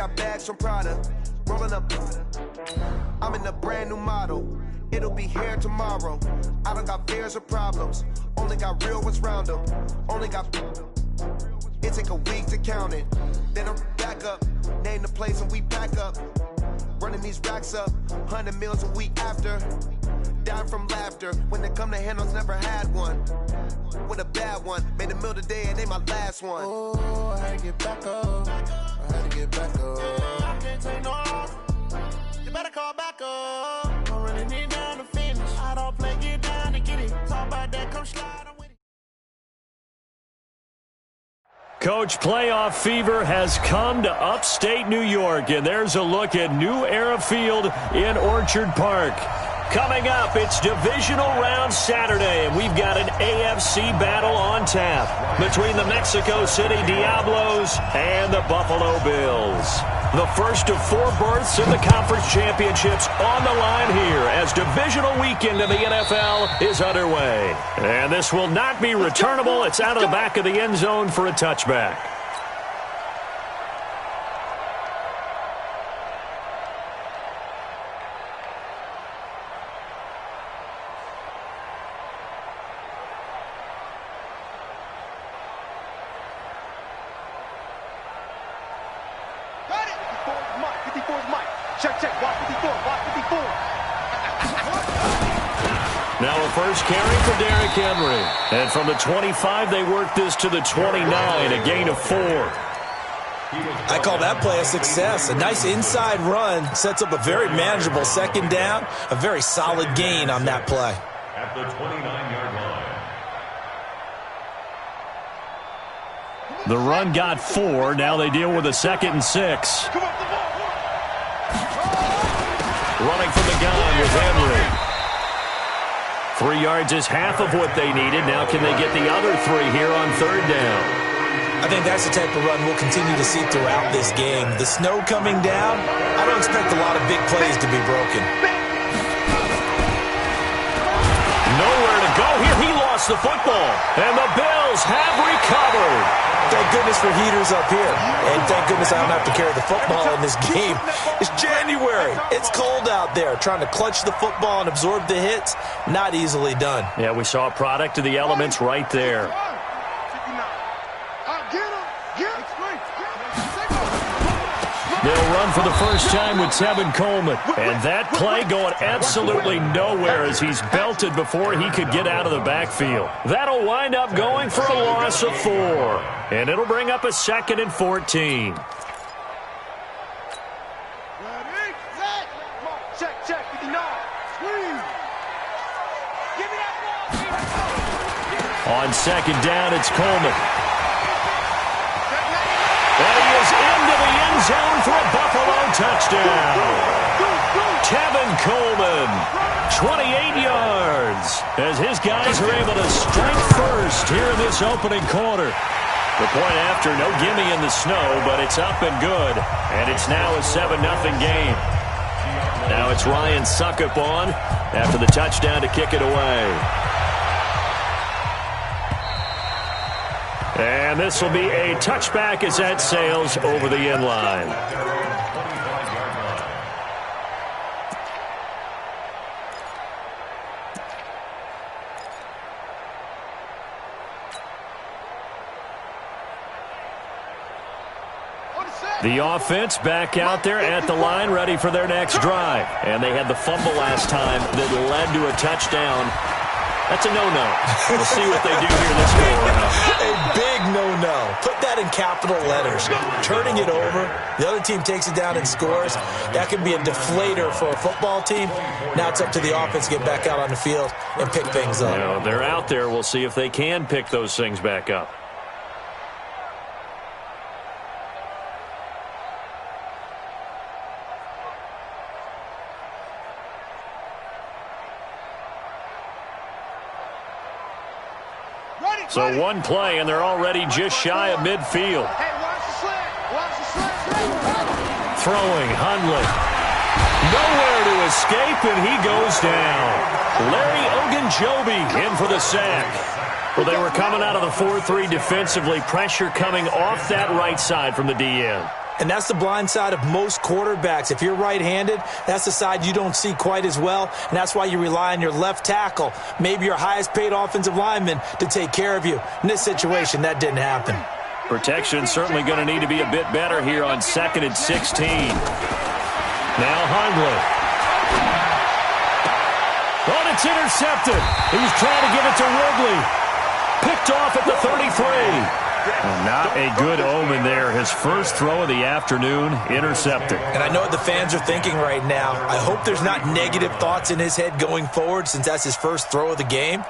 got bags from Prada. Rolling up. I'm in a brand new model. It'll be here tomorrow. I don't got fears or problems. Only got real ones round them. Only got. It take a week to count it. Then I'm back up. Name the place and we pack up. Running these racks up. 100 meals a week after. Down from laughter. When they come to handles, never had one. With a bad one. Made a meal today and they my last one. Oh, I had to get back up. I had to get back up. I can't take no loss. You better call back up. Don't really need down to finish. I don't play, get down to get it. Talk about that, come slide, I'm with it. Coach, playoff fever has come to upstate New York, and there's a look at New Era Field in Orchard Park. Coming up, it's divisional round Saturday, and we've got an AFC battle on tap between the Mexico City Diablos and the Buffalo Bills. The first of 4 berths in the conference championships on the line here as divisional weekend in the NFL is underway. And this will not be returnable. It's out of the back of the end zone for a touchback. Now a first carry for Derrick Henry. And from the 25, they work this to the 29, a gain of 4. I call that play a success. A nice inside run sets up a very manageable second down. A very solid gain on that play. At the 29-yard line. The run got 4. Now they deal with a 2nd and 6. Running from the gun with Henry. 3 yards is half of what they needed. Now can they get the other 3 here on 3rd down? I think that's the type of run we'll continue to see throughout this game. The snow coming down, I don't expect a lot of big plays to be broken. Nowhere to go here. He lost the football. And the Bills have recovered. Thank goodness for heaters up here. And thank goodness I don't have to carry the football in this game. It's January. It's cold out there. Trying to clutch the football and absorb the hits, not easily done. Yeah, we saw a product of the elements right there. They'll run for the first time with Tevin Coleman. And that play going absolutely nowhere as he's belted before he could get out of the backfield. That'll wind up going for a loss of 4. And it'll bring up a 2nd and 14. On 2nd down, it's Coleman. And he is into the end zone for a Buffalo touchdown. Tevin Coleman, 28 yards, as his guys are able to strike first here in this opening quarter. The point after, no gimme in the snow, but it's up and good. And it's now a 7-0 game. Now it's Ryan Suckup on after the touchdown to kick it away. And this will be a touchback as that sails over the end line. The offense back out there at the line, ready for their next drive. And they had the fumble last time that led to a touchdown. That's a no-no. We'll see what they do here this quarter. A big no-no. Put that in capital letters. Turning it over, the other team takes it down and scores. That can be a deflator for a football team. Now it's up to the offense to get back out on the field and pick things up. You know, they're out there. We'll see if they can pick those things back up. So one play, and they're already just shy of midfield. Throwing, Hundley. Nowhere to escape, and he goes down. Larry Ogunjobi in for the sack. Well, they were coming out of the 4-3 defensively. Pressure coming off that right side from the DN. And that's the blind side of most quarterbacks. If you're right-handed, that's the side you don't see quite as well, and that's why you rely on your left tackle, maybe your highest-paid offensive lineman, to take care of you. In this situation, that didn't happen. Protection certainly going to need to be a bit better here on 2nd and 16. Now Hundley. Oh, it's intercepted. He's trying to give it to Ridley. Picked off at the 33. Well, not a good omen there. His first throw of the afternoon, intercepted. And I know what the fans are thinking right now. I hope there's not negative thoughts in his head going forward since that's his first throw of the game.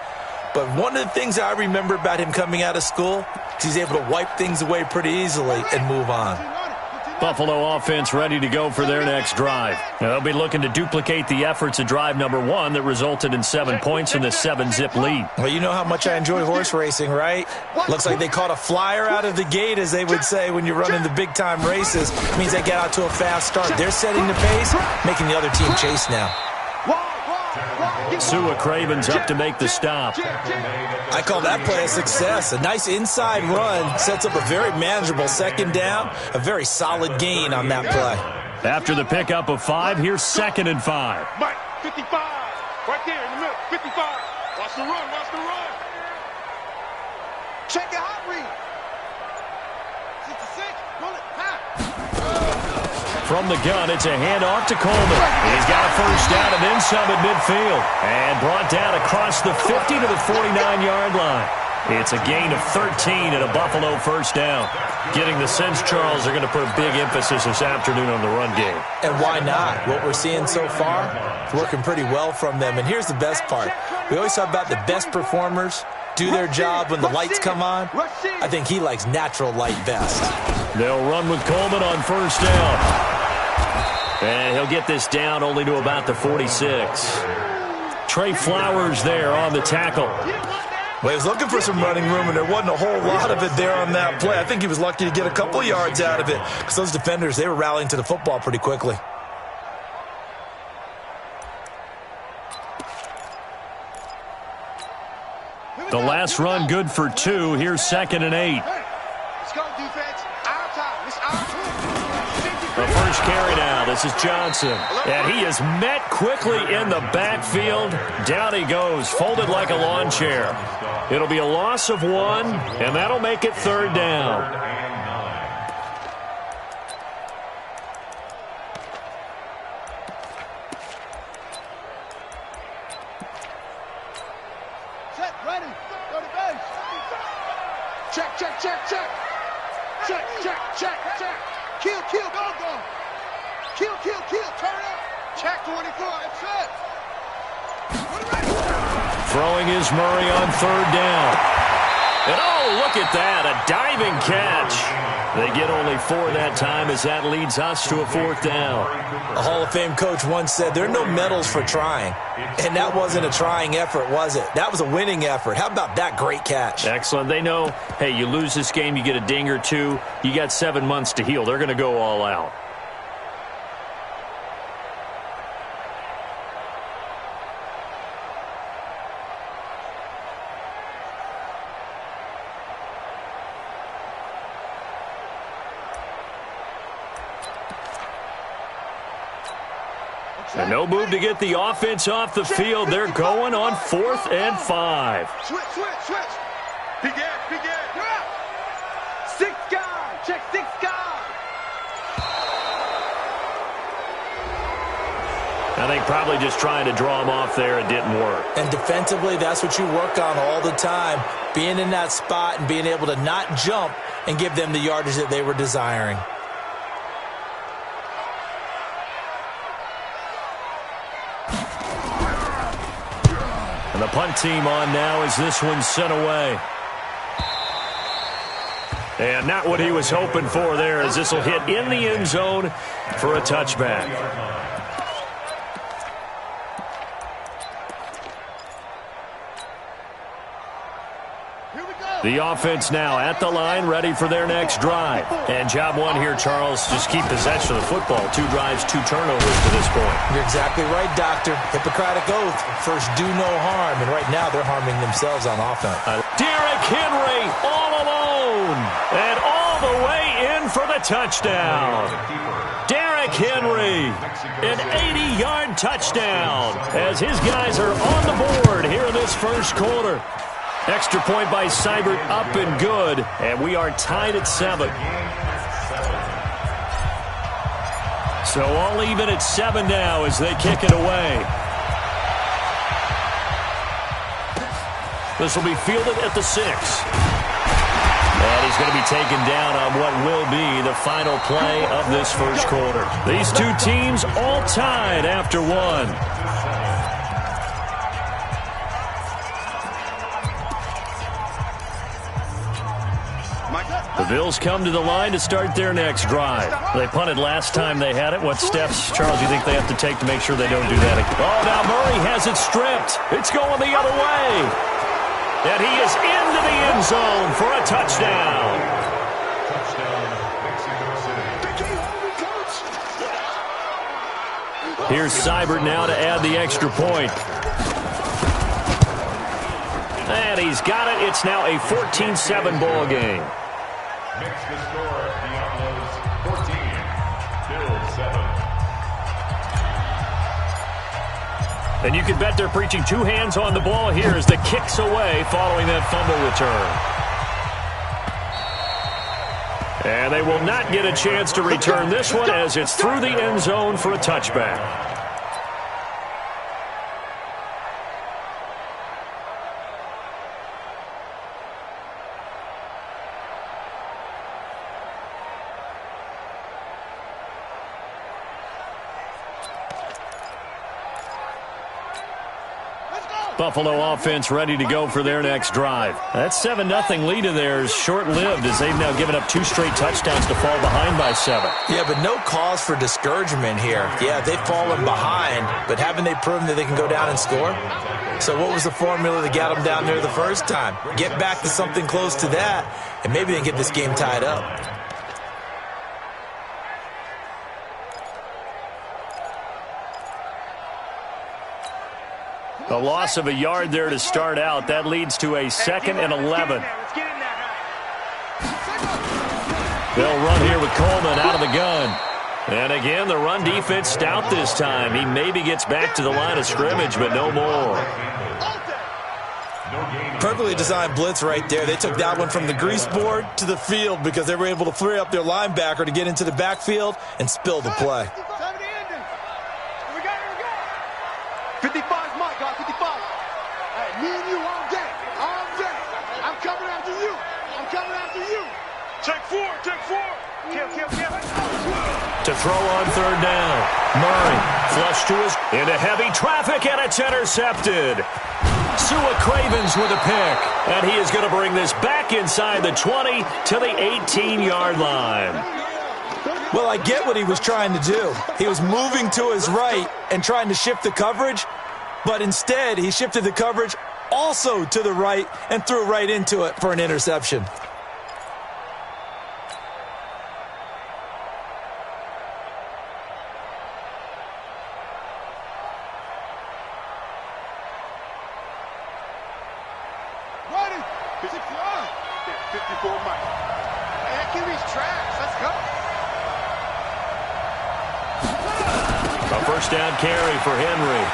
But one of the things I remember about him coming out of school is he's able to wipe things away pretty easily and move on. Buffalo offense ready to go for their next drive. Now, they'll be looking to duplicate the efforts of drive number 1 that resulted in 7 points in the 7-zip lead. Well, you know how much I enjoy horse racing, right? Looks like they caught a flyer out of the gate, as they would say when you're running the big-time races. It means they get out to a fast start. They're setting the pace, making the other team chase now. Sua Craven's up to make the stop. I call that play a success. A nice inside run sets up a very manageable second down, a very solid gain on that play. After the pickup of 5, here's 2nd and 5. Mike, 55, right there in the middle, 55. Watch the run, watch the run. Check your hot read. 66, roll it, pass. From the gun, it's a handoff to Coleman. He's got a first down and then some at midfield. And brought down across the 50 to the 49-yard line. It's a gain of 13 and a Buffalo first down. Getting the sense, Charles, they're going to put a big emphasis this afternoon on the run game. And why not? What we're seeing so far is working pretty well from them. And here's the best part. We always talk about the best performers do their job when the lights come on. I think he likes natural light best. They'll run with Coleman on first down. And he'll get this down only to about the 46. Trey Flowers there on the tackle. Well, he was looking for some running room, and there wasn't a whole lot of it there on that play. I think he was lucky to get a couple yards out of it because those defenders, they were rallying to the football pretty quickly. The last run good for 2. Here's 2nd and 8. Let's go, defense. Our time. It's our time. The first carry now. This is Johnson. And he is met quickly in the backfield. Down he goes, folded like a lawn chair. It'll be a loss of 1, and that'll make it 3rd down. Set, ready. Go to base. Check, check, check, check. Check, check, check, check. Kill, kill, go, go. Kill, kill, kill. Turn up. Check 24. That's it. Throwing is Murray on 3rd down. And oh, look at that, a diving catch. They get only 4 that time as that leads us to a 4th down. A Hall of Fame coach once said, there are no medals for trying. And that wasn't a trying effort, was it? That was a winning effort. How about that great catch? Excellent. They know, hey, you lose this game, you get a ding or 2. You got 7 months to heal. They're going to go all out. And no move to get the offense off the field. They're going on 4th and 5. Switch, switch, switch. Begin, begin. Six guys. Check 6 guys. I think probably just trying to draw him off there. It didn't work. And defensively, that's what you work on all the time. Being in that spot and being able to not jump and give them the yardage that they were desiring. And the punt team on now as this one's sent away. And not what he was hoping for there, as this will hit in the end zone for a touchback. The offense now at the line, ready for their next drive. And job 1 here, Charles, just keep possession of the football. 2 drives, 2 turnovers to this point. You're exactly right, Doctor. Hippocratic oath. First, do no harm. And right now, they're harming themselves on offense. Derrick Henry all alone. And all all the way in for the touchdown. Derrick Henry, an 80-yard touchdown as his guys are on the board here in this first quarter. Extra point by Seibert, up and good, and we are tied at 7. So all even at 7 now as they kick it away. This will be fielded at the 6. And he's going to be taken down on what will be the final play of this first quarter. These two teams all tied after 1. The Bills come to the line to start their next drive. They punted last time they had it. What steps, Charles, do you think they have to take to make sure they don't do that again? Oh, now Murray has it stripped. It's going the other way. And he is into the end zone for a touchdown. Here's Seibert now to add the extra point. And he's got it. It's now a 14-7 ball game. Makes the score Diablos 14, Bills 7. And you can bet they're preaching two hands on the ball here as the kick's away following that fumble return. And they will not get a chance to return this one as it's through the end zone for a touchback. Buffalo offense ready to go for their next drive. That 7-0 lead of theirs short-lived as they've now given up 2 straight touchdowns to fall behind by 7. Yeah, but no cause for discouragement here. Yeah, they've fallen behind, but haven't they proven that they can go down and score? So what was the formula that got them down there the first time? Get back to something close to that, and maybe they can get this game tied up. A loss of a yard there to start out. That leads to a 2nd and 11. They'll run here with Coleman out of the gun. And again, the run defense stout this time. He maybe gets back to the line of scrimmage, but no more. Perfectly designed blitz right there. They took that one from the grease board to the field because they were able to free up their linebacker to get into the backfield and spill the play. 55 is my guy, 55. Hey, me and you all day. All day. I'm coming after you. I'm coming after you. Check 4, check 4. Kill. To throw on 3rd down. Murray flush to his into heavy traffic, and it's intercepted. Sua Cravens with a pick, and he is going to bring this back inside the 20 to the 18-yard line. Well, I get what he was trying to do. He was moving to his right and trying to shift the coverage, but instead he shifted the coverage also to the right and threw right into it for an interception. Ready? 54 Mike. Hey, give me tracks. Let's go. A first down carry for Henry.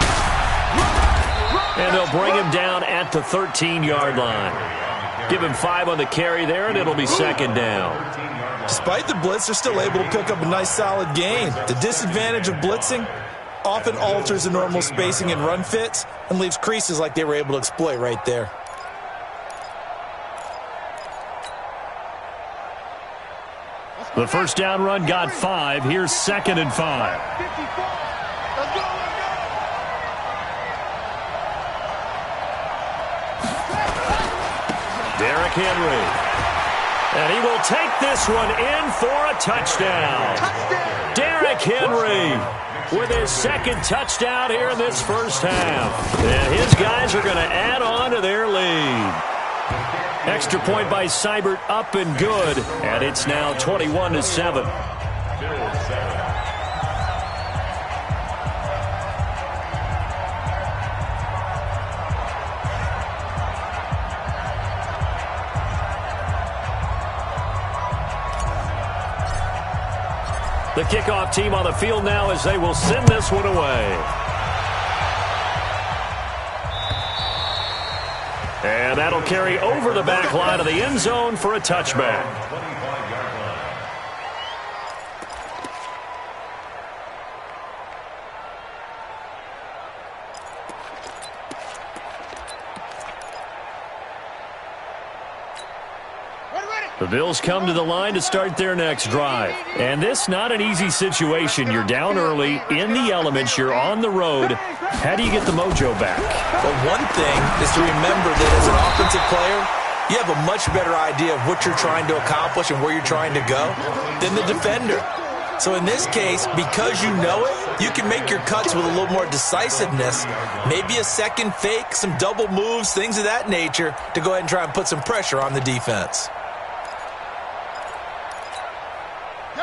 And they'll bring him down at the 13-yard line. Give him 5 on the carry there, and it'll be 2nd down. Despite the blitz, they're still able to pick up a nice solid gain. The disadvantage of blitzing often alters the normal spacing and run fits and leaves creases like they were able to exploit right there. The first down run got 5. Here's 2nd and 5. 54. Let's go. Derrick Henry. And he will take this one in for a touchdown. Derrick Henry with his 2nd touchdown here in this first half. And his guys are going to add on to their lead. Extra point by Seibert, up and good. And it's now 21-7. The kickoff team on the field now as they will send this one away. And that'll carry over the back line of the end zone for a touchback. The Bills come to the line to start their next drive. And this not an easy situation. You're down early, in the elements, you're on the road. How do you get the mojo back? Well, one thing is to remember that as an offensive player, you have a much better idea of what you're trying to accomplish and where you're trying to go than the defender. So in this case, because you know it, you can make your cuts with a little more decisiveness, maybe a second fake, some double moves, things of that nature, to go ahead and try and put some pressure on the defense.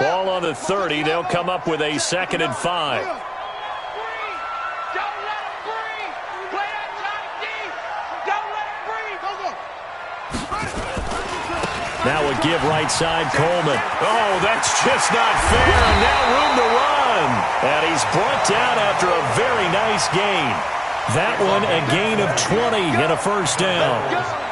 Ball on the 30. They'll come up with a 2nd and 5. Now a give right side, Coleman. Oh, that's just not fair. And now room to run. And he's brought down after a very nice gain. That one a gain of 20 and a first down.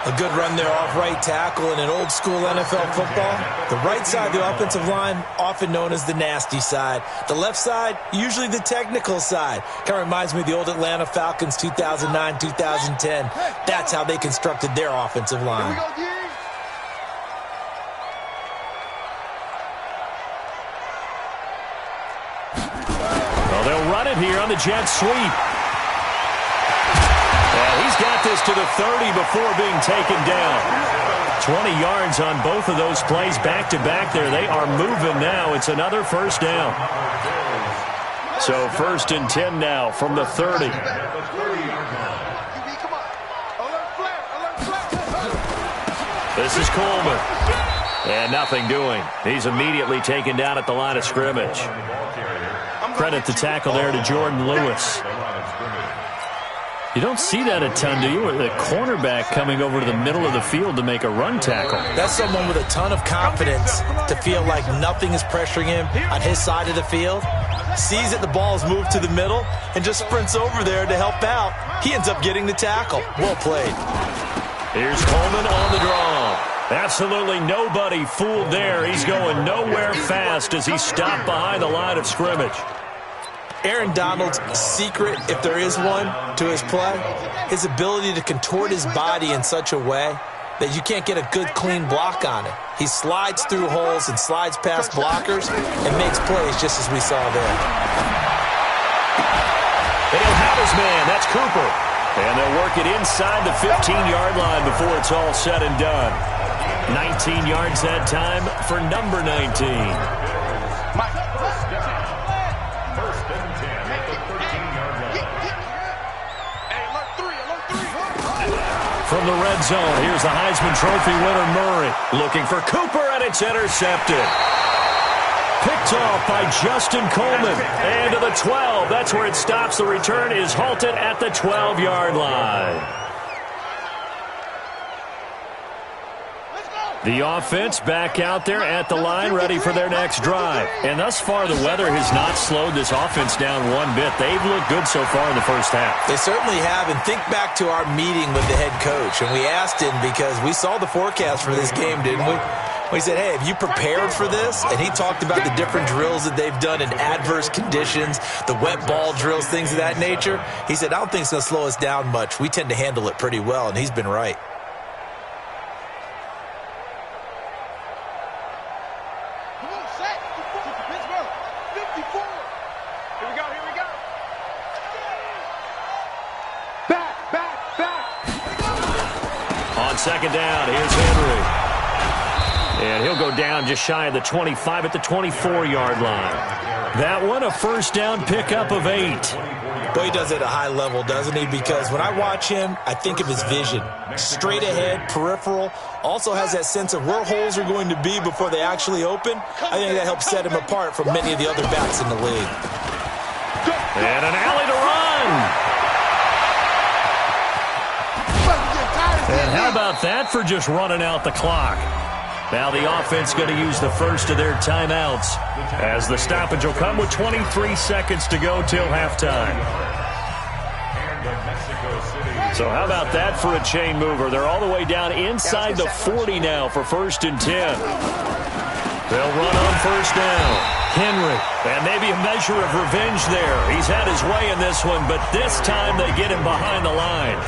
A good run there off right tackle in an old-school NFL football. The right side of the offensive line, often known as the nasty side. The left side, usually the technical side. Kind of reminds me of the old Atlanta Falcons 2009, 2010. That's how they constructed their offensive line. Well, they'll run it here on the jet sweep. He's got this to the 30 before being taken down. 20 yards on both of those plays back-to-back there. They are moving now. It's another first down. So 1st and 10 now from the 30. This is Coleman. And nothing doing. He's immediately taken down at the line of scrimmage. Credit the tackle there to Jordan Lewis. You don't see that a ton, do you? With a cornerback coming over to the middle of the field to make a run tackle. That's someone with a ton of confidence to feel like nothing is pressuring him on his side of the field. Sees that the ball is moved to the middle and just sprints over there to help out. He ends up getting the tackle. Well played. Here's Coleman on the draw. Absolutely nobody fooled there. He's going nowhere fast as he stopped behind the line of scrimmage. Aaron Donald's secret, if there is one, to his play, his ability to contort his body in such a way that you can't get a good, clean block on it. He slides through holes and slides past blockers and makes plays just as we saw there. And he'll have his man. That's Cooper. And they'll work it inside the 15-yard line before it's all said and done. 19 yards that time for number 19. From the red zone, here's the Heisman Trophy winner Murray. Looking for Cooper, and it's intercepted. Picked off by Justin Coleman. And to the 12. That's where it stops. The return is halted at the 12-yard line. The offense back out there at the line, ready for their next drive. And thus far, the weather has not slowed this offense down one bit. They've looked good so far in the first half. They certainly have. And think back to our meeting with the head coach. And we asked him, because we saw the forecast for this game, didn't we? We said, hey, have you prepared for this? And he talked about the different drills that they've done in adverse conditions, the wet ball drills, things of that nature. He said, I don't think it's going to slow us down much. We tend to handle it pretty well, and he's been right. Second down, here's Henry. And he'll go down just shy of the 25 at the 24-yard line. That one, a first down pickup of 8. Boy, he does it at a high level, doesn't he? Because when I watch him, I think of his vision. Straight ahead, peripheral. Also has that sense of where holes are going to be before they actually open. I think that helps set him apart from many of the other backs in the league. And an alley to run. And how about that for just running out the clock? Now the offense going to use the first of their timeouts as the stoppage will come with 23 seconds to go till halftime. So how about that for a chain mover? They're all the way down inside the 40 now for 1st and 10. They'll run on 1st down. Henry, and maybe a measure of revenge there. He's had his way in this one, but this time they get him behind the line.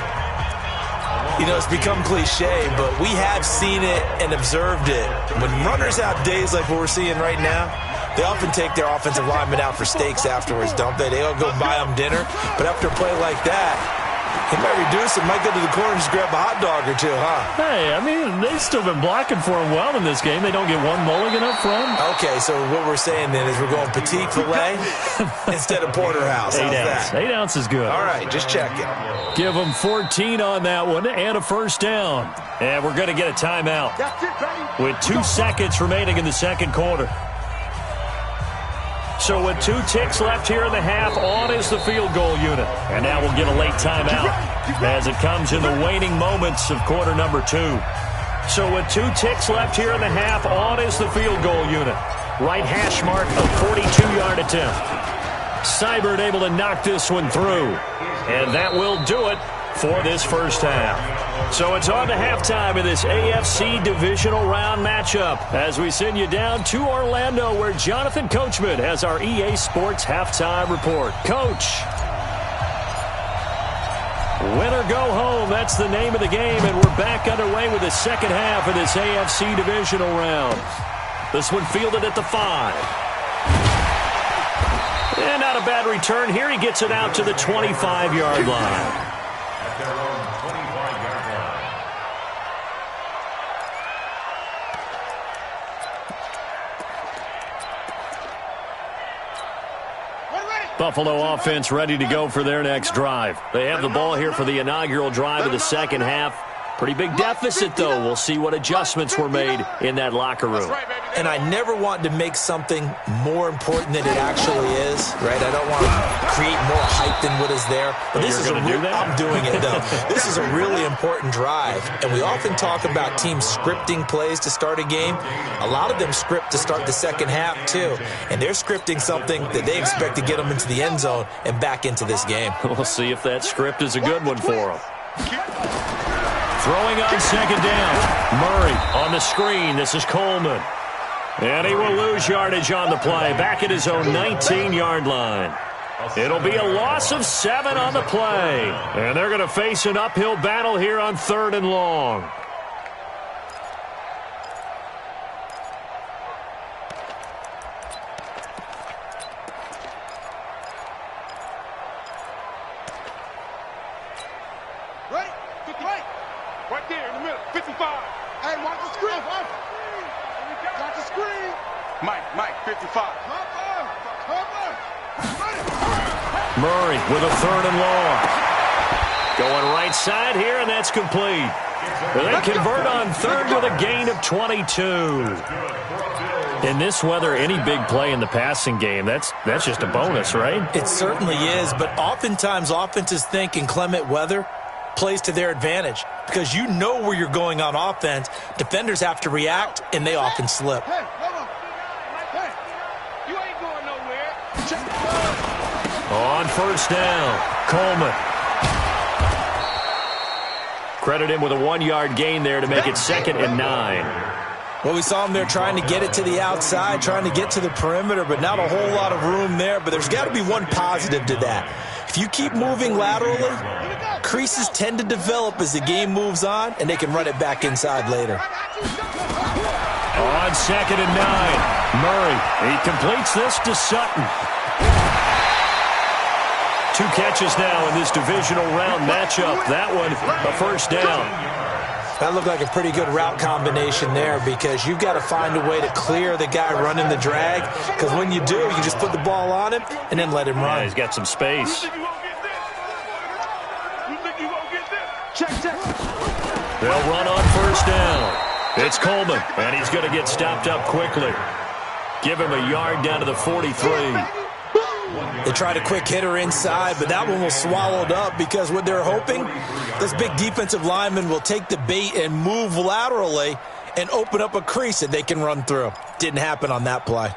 You know, it's become cliche, but we have seen it and observed it. When runners have days like what we're seeing right now, they often take their offensive linemen out for steaks afterwards, don't they? They all go buy them dinner. But after a play like that, he might reduce it, might go to the corner and just grab a hot dog or two, huh? Hey, I mean, they've still been blocking for him well in this game. They don't get one mulligan up front. Okay, so what we're saying then is we're going petite filet instead of porterhouse. 8 ounce. 8 ounce is good. All right, just checking. Give them 14 on that one and a 1st down. And we're going to get a timeout with 2 seconds remaining in the 2nd quarter. So with 2 ticks left here in the half, on is the field goal unit. And now we'll get a late timeout as it comes in the waning moments of quarter number 2. So with 2 ticks left here in the half, on is the field goal unit. Right hash mark, a 42-yard attempt. Seibert able to knock this one through. And that will do it for this first half. So it's on to halftime of this AFC divisional round matchup as we send you down to Orlando where Jonathan Coachman has our EA Sports halftime report. Coach. Win or go home, that's the name of the game, and we're back underway with the second half of this AFC divisional round. This one fielded at the 5. And not a bad return here. He gets it out to the 25-yard line. Buffalo offense ready to go for their next drive. They have the ball here for the inaugural drive of the second half. Pretty big deficit, though. We'll see what adjustments were made in that locker room. And I never want to make something more important than it actually is, right? I don't want to create more hype than what is there. But this is I'm doing it, though. This is a really important drive. And we often talk about teams scripting plays to start a game. A lot of them script to start the second half, too. And they're scripting something that they expect to get them into the end zone and back into this game. We'll see if that script is a good one for them. Throwing on second down. Murray on the screen. This is Coleman. And he will lose yardage on the play. Back at his own 19-yard line. It'll be a loss of 7 on the play. And they're going to face an uphill battle here on 3rd and long. Ready? 50 right there in the middle. 55. Hey, watch the screen. Watch the screen. Mike, 55. Murray with a 3rd and long. Going right side here, and that's complete. They convert on 3rd with a gain of 22. In this weather, any big play in the passing game, that's just a bonus, right? It certainly is, but oftentimes offenses think in clement weather plays to their advantage because you know where you're going on offense. Defenders have to react, and they often slip. Hey, hold on. Hey, you ain't going nowhere. On 1st down, Coleman. Credit him with a 1-yard gain there to make it 2nd and 9. Well, we saw him there trying to get it to the outside, trying to get to the perimeter, but not a whole lot of room there. But there's got to be one positive to that. If you keep moving laterally, creases tend to develop as the game moves on, and they can run it back inside later. On 2nd and 9, Murray. He completes this to Sutton. 2 catches now in this divisional round matchup. That one, a 1st down. That looked like a pretty good route combination there because you've got to find a way to clear the guy running the drag because when you do, you just put the ball on him and then let him run. Yeah, he's got some space. They'll run on 1st down. It's Coleman, and he's going to get stopped up quickly. Give him a yard down to the 43. They tried a quick hitter inside, but that one was swallowed up because what they're hoping, this big defensive lineman will take the bait and move laterally and open up a crease that they can run through. Didn't happen on that play.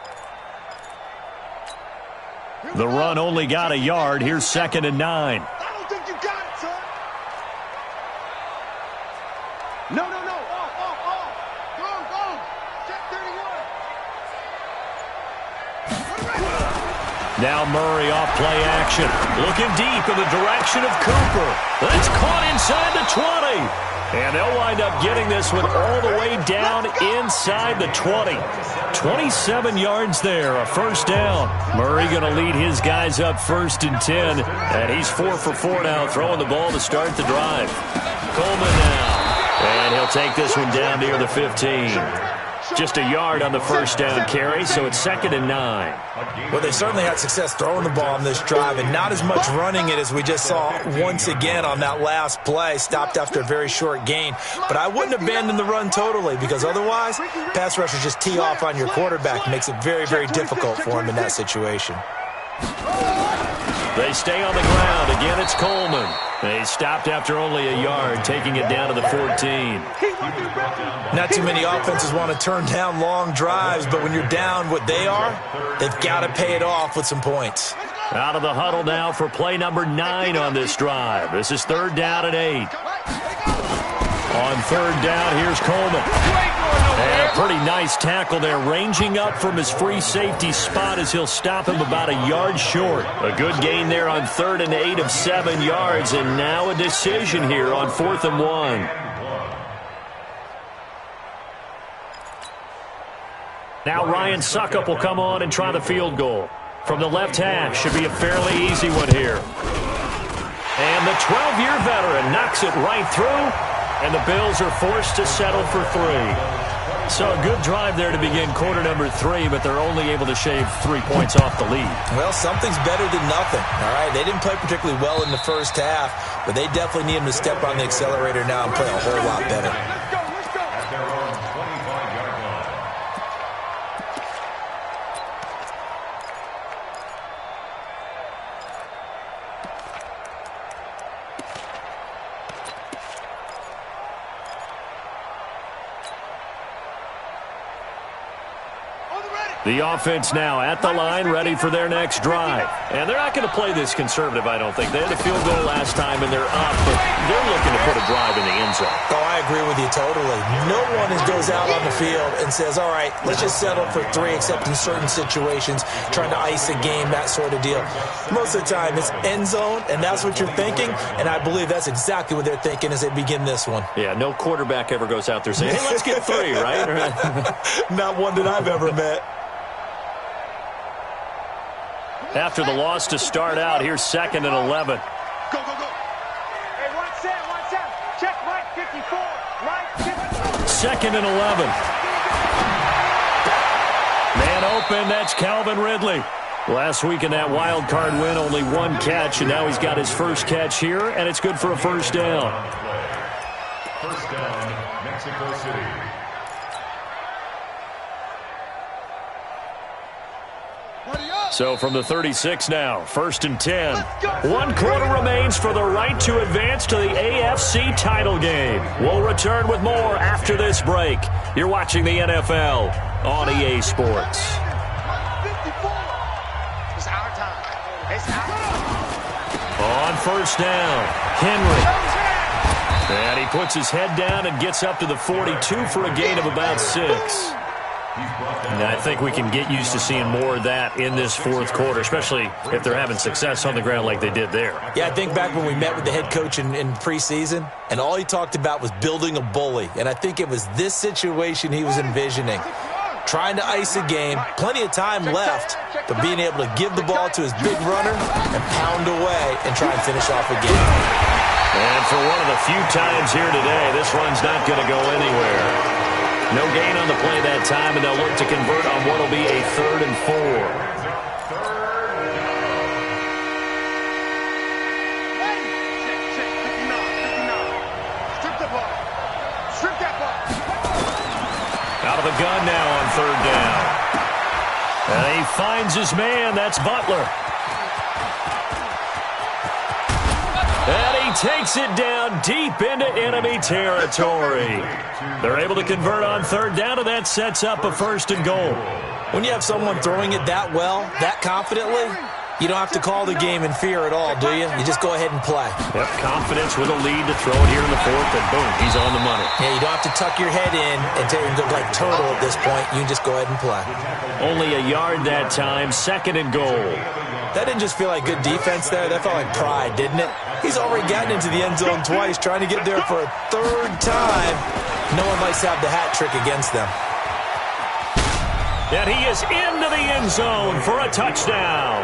The run only got a yard. Here's 2nd and 9. I don't think you got it, son. No. Off. Go. Check 31. Now Murray off play action. Looking deep in the direction of Cooper. That's caught inside the 20. And they'll wind up getting this one all the way down inside the 20. 27 yards there, a first down. Murray going to lead his guys up 1st and 10. And he's 4 for 4 now, throwing the ball to start the drive. Coleman now. And he'll take this one down near the 15. Just a yard on the first down carry, so it's 2nd and 9. Well, they certainly had success throwing the ball on this drive, and not as much running it as we just saw once again on that last play. Stopped after a very short gain. But I wouldn't abandon the run totally, because otherwise, pass rushers just tee off on your quarterback. Makes it very, very difficult for him in that situation. They stay on the ground. Again, it's Coleman. They stopped after only a yard, taking it down to the 14. Not too many offenses want to turn down long drives, but when you're down what they are, they've got to pay it off with some points. Out of the huddle now for play number 9 on this drive. This is 3rd down and 8. On 3rd down, here's Coleman. And a pretty nice tackle there, ranging up from his free safety spot as he'll stop him about a yard short. A good gain there on 3rd and 8 of 7 yards, and now a decision here on 4th and 1. Now Ryan Suckup will come on and try the field goal. From the left hash, should be a fairly easy one here. And the 12-year veteran knocks it right through, and the Bills are forced to settle for 3. So a good drive there to begin quarter number 3, but they're only able to shave 3 points off the lead. Well, something's better than nothing, all right? They didn't play particularly well in the first half, but they definitely need them to step on the accelerator now and play a whole lot better. The offense now at the line, ready for their next drive. And they're not going to play this conservative, I don't think. They had a field goal last time, and they're up, but they're looking to put a drive in the end zone. Oh, I agree with you totally. No one goes out on the field and says, all right, let's just settle for 3, except in certain situations, trying to ice a game, that sort of deal. Most of the time, it's end zone, and that's what you're thinking, and I believe that's exactly what they're thinking as they begin this one. Yeah, no quarterback ever goes out there saying, hey, let's get 3, right? Not one that I've ever met. After the loss to start out, here's 2nd and 11. Go. Hey, one set. Check right 54. Right 54. 2nd and 11. Man open, that's Calvin Ridley. Last week in that wild card win, only 1 catch, and now he's got his first catch here, and it's good for a first down. First down, Mexico City. So from the 36 now, 1st and 10. 1 quarter remains for the right to advance to the AFC title game. We'll return with more after this break. You're watching the NFL on EA Sports. It's our time. On 1st down, Henry. And he puts his head down and gets up to the 42 for a gain of about 6. And I think we can get used to seeing more of that in this 4th quarter, especially if they're having success on the ground like they did there. Yeah, I think back when we met with the head coach in preseason, and all he talked about was building a bully. And I think it was this situation he was envisioning. Trying to ice a game, plenty of time left, but being able to give the ball to his big runner and pound away and try and finish off a game. And for one of the few times here today, this run's not going to go anywhere. No gain on the play that time, and they'll look to convert on what will be a 3rd and 4. Strip that ball. Out of the gun now on 3rd down. And he finds his man. That's Butler. And he takes it down deep into enemy territory. They're able to convert on third down, and that sets up a 1st and goal. When you have someone throwing it that well, that confidently, you don't have to call the game in fear at all, do you? You just go ahead and play. Yep, confidence with a lead to throw it here in the 4th, and boom, he's on the money. Yeah, you don't have to tuck your head in and go like turtle at this point. You can just go ahead and play. Only a yard that time, 2nd and goal. That didn't just feel like good defense there. That felt like pride, didn't it? He's already gotten into the end zone twice, trying to get there for a 3rd time. No one likes to have the hat trick against them. And he is into the end zone for a touchdown.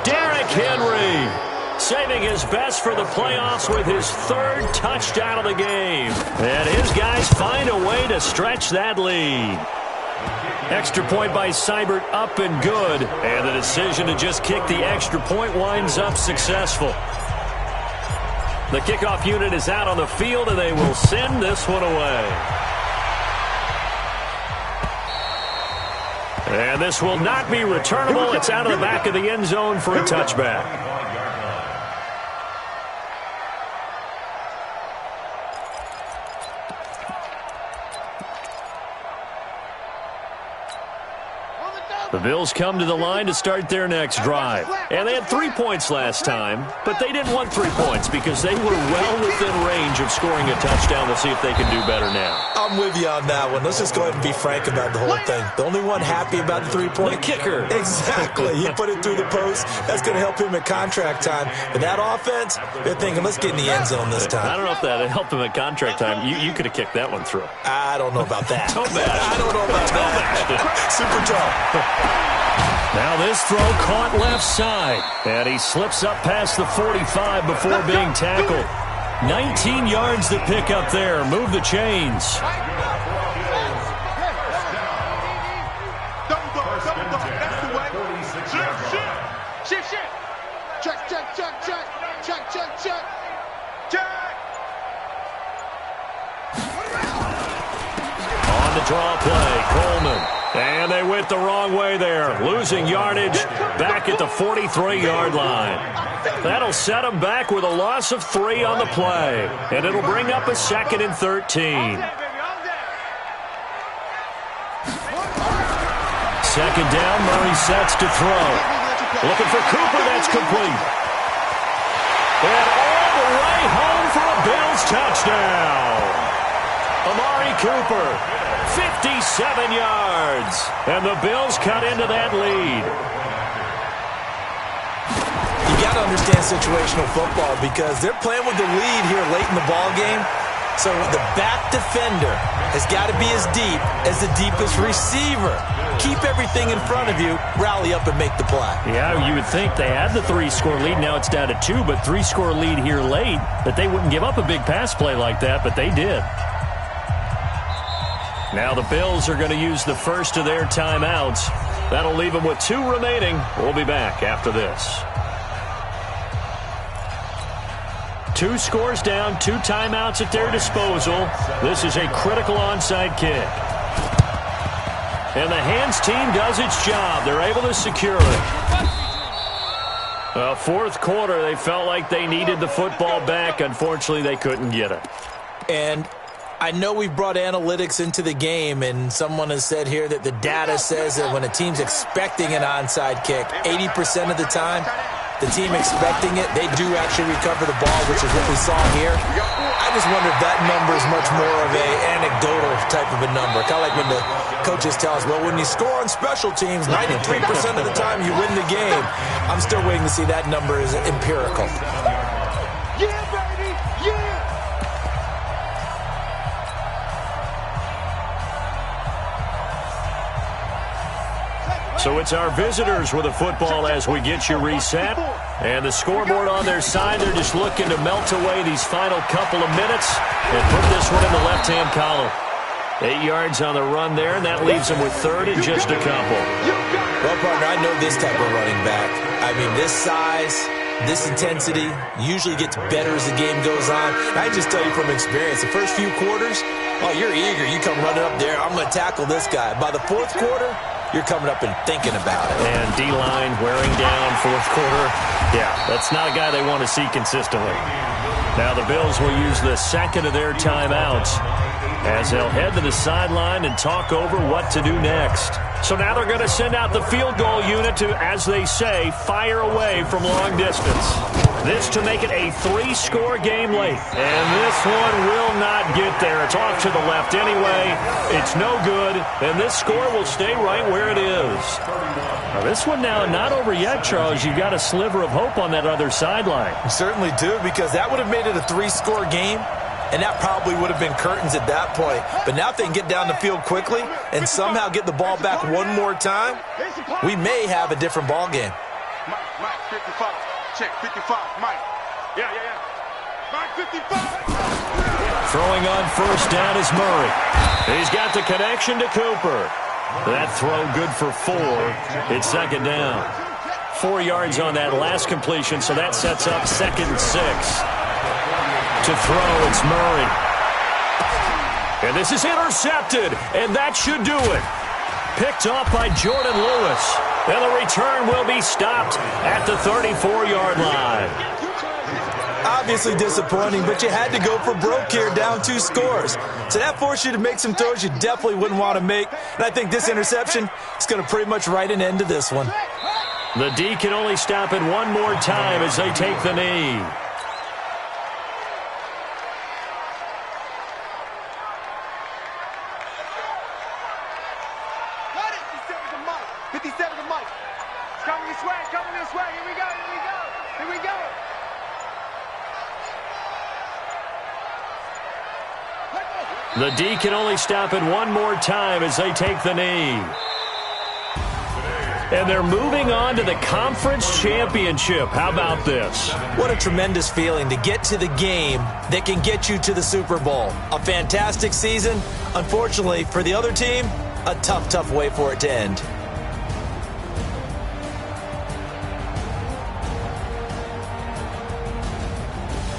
Derrick Henry saving his best for the playoffs with his 3rd touchdown of the game. And his guys find a way to stretch that lead. Extra point by Seibert up and good. And the decision to just kick the extra point winds up successful. The kickoff unit is out on the field, and they will send this one away. And this will not be returnable. It's out of the back of the end zone for a touchback. The Bills come to the line to start their next drive. And they had 3 points last time, but they didn't want 3 points because they were well within range of scoring a touchdown. We'll see if they can do better now. I'm with you on that one. Let's just go ahead and be frank about the whole thing. The only one happy about the 3-point? The kicker. Exactly. He put it through the post. That's going to help him at contract time. But that offense, they're thinking, let's get in the end zone this time. I don't know if that helped him at contract time. You could have kicked that one through. I don't know about that. Toe bash. I don't know about that. Super tough. Now this throw caught left side. And he slips up past the 45 before being tackled. 19 yards to pick up there. Move the chains. On the draw play, Coleman. And they went the wrong way there, losing yardage back at the 43-yard line. That'll set them back with a loss of 3 on the play, and it'll bring up a 2nd and 13. 2nd down, Murray sets to throw. Looking for Cooper, that's complete. And all the way home for a Bills touchdown. Amari Cooper, 57 yards. And the Bills cut into that lead. You got to understand situational football because they're playing with the lead here late in the ball game. So the back defender has got to be as deep as the deepest receiver. Keep everything in front of you, rally up and make the play. Yeah, you would think they had the 3-score lead. Now it's down to 2, but 3-score lead here late, that they wouldn't give up a big pass play like that, but they did. Now the Bills are going to use the first of their timeouts. That'll leave them with 2 remaining. We'll be back after this. 2 scores down, 2 timeouts at their disposal. This is a critical onside kick. And the hands team does its job. They're able to secure it. Well, 4th quarter, they felt like they needed the football back. Unfortunately, they couldn't get it. And I know we've brought analytics into the game, and someone has said here that the data says that when a team's expecting an onside kick, 80% of the time, the team expecting it, they do actually recover the ball, which is what we saw here. I just wonder if that number is much more of an anecdotal type of a number. Kind of like when the coaches tell us, well, when you score on special teams, 93% of the time you win the game. I'm still waiting to see that number is empirical. Yeah, baby! Yeah! So it's our visitors with the football as we get you reset. And the scoreboard on their side, they're just looking to melt away these final couple of minutes and put this one in the left-hand column. 8 yards on the run there, and that leaves them with 3rd and just a couple. Well, partner, I know this type of running back. I mean, this size, this intensity usually gets better as the game goes on. And I just tell you from experience, the first few quarters, oh, you're eager. You come running up there, I'm going to tackle this guy. By the 4th quarter, you're coming up and thinking about it. And D-line wearing down fourth quarter. Yeah, that's not a guy they want to see consistently. Now the Bills will use the second of their timeouts as they'll head to the sideline and talk over what to do next. So now they're going to send out the field goal unit to, as they say, fire away from long distance. This to make it a 3-score game late. And this one will not get there. It's off to the left anyway. It's no good. And this score will stay right where it is. Now this one now not over yet, Charles. You've got a sliver of hope on that other sideline. You certainly do, because that would have made it a 3-score game. And that probably would have been curtains at that point. But now if they can get down the field quickly and somehow get the ball back one more time, we may have a different ball game. Mike, 55. Check, 55. Mike. Yeah. Mike, 55. Throwing on first down is Murray. He's got the connection to Cooper. That throw good for 4. It's second down. 4 yards on that last completion, so that sets up 2nd and 6. To throw, it's Murray. And this is intercepted, and that should do it. Picked off by Jordan Lewis. And the return will be stopped at the 34-yard line. Obviously disappointing, but you had to go for broke here, down 2 scores. So that forced you to make some throws you definitely wouldn't want to make. And I think this interception is going to pretty much write an end to this one. The D can only stop it one more time as they take the knee. The D can only stop it one more time as they take the knee. And they're moving on to the conference championship. How about this? What a tremendous feeling to get to the game that can get you to the Super Bowl. A fantastic season. Unfortunately, for the other team, a tough way for it to end.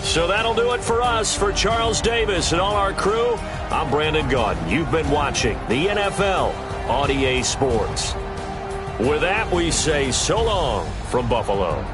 So that'll do it for us. For Charles Davis and all our crew, I'm Brandon Gaudin. You've been watching the NFL on EA Sports. With that, we say so long from Buffalo.